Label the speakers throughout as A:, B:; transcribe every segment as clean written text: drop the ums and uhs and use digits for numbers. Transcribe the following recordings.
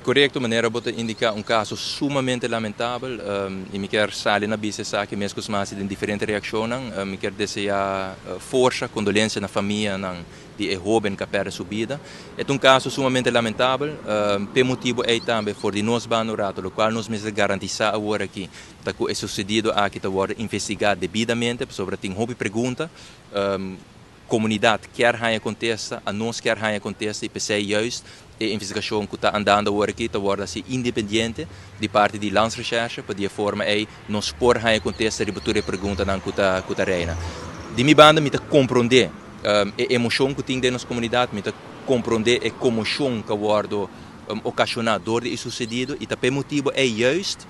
A: Correto, maneira bota indica caso sumamente lamentável. E me quer sair na bisa que mesmo com mais de diferentes reações, me quer desejar força, condolência na família de jovem que perde sua vida. É caso sumamente lamentável. Por motivo é também for de nós banurato, o qual nós mesmo garantizar agora aqui que é sucedido aqui está investigado devidamente sobre tem hobby pergunta. Comunidade quer que aconteça, a nós quer que aconteça e pensei juist a investigação que está andando agora aqui está assim independente de parte de Landsrecherche para de forma aí nós por que aconteça e a pergunta não que está reina. De minha banda me está compreender a emoção que tem dentro da comunidade, me está compreender a comoção que guardo ocasionada door de sucedido e também motivo é juist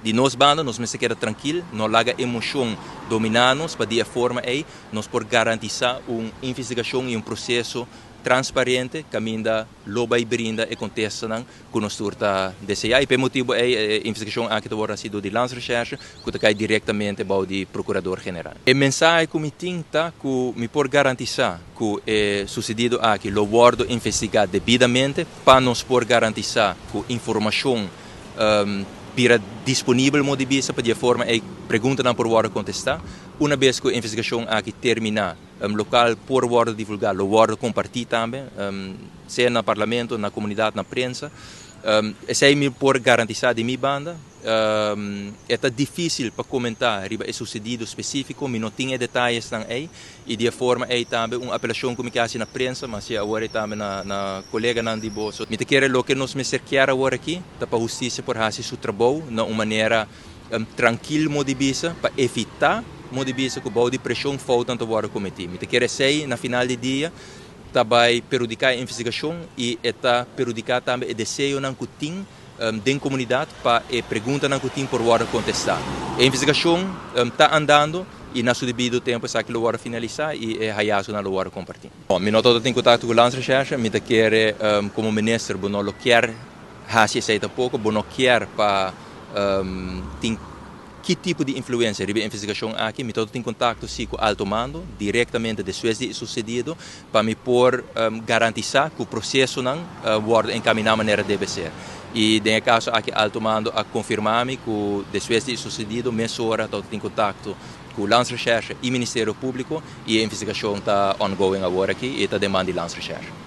A: de nós banda, nós me queda tranquilo, não larga emoção dominar-nos para de forma aí nós por garantizar uma investigação e processo transparente que ainda loba e brinda e contesta que nós turta desejar e por motivo é a investigação aqui está sido de Landsrecherche que cai diretamente para o procurador-geral. A mensagem que me tem que me por garantizar que é sucedido aqui lo guardo investigado devidamente para nós por garantizar que informação para disponível modibisa para de forma é pergunta não por hora contestar. Uma vez que a investigação aqui terminar, local por hora divulgar, lo hora compartilhar também, seja no parlamento, na comunidade, na prensa. Essa é por garantizar de minha banda. É difícil para comentar riba é sucedido específico, mas não tinha detalhes aí e de forma é também uma apelação que me faz na prensa, mas agora também na colega não de bolso. Me quer lo que nós me cercar agora aqui, para a justiça por fazer seu trabalho de uma maneira tranquila, modibisa, para evitar modibisa que o de pressão falta tanto agora cometer. Me quer sei na final do dia vai prejudicar a investigação e está prejudicar também o desejo não que tem da comunidade para a pergunta não que tem por hora contestar. A investigação está andando e no seu devido tempo está que lo hora finalizar e é raiaço na lo hora compartilhar. Bom, me noto tem contato com o Landsrecherche, me quer como ministro, não lo quer fazer essa pouco, não quer para tem que tipo de influência a investigação aqui, me estou em contato com o alto mando, diretamente depois de sucedido, para me por garantizar que o processo não vai encaminhar da maneira que deve ser. E, no caso, aqui alto mando a confirmar-me que depois de sucedido, nessa hora estou em contato com o Landsrecherche e o Ministério Público e a investigação está ongoing agora aqui e está demandando Landsrecherche.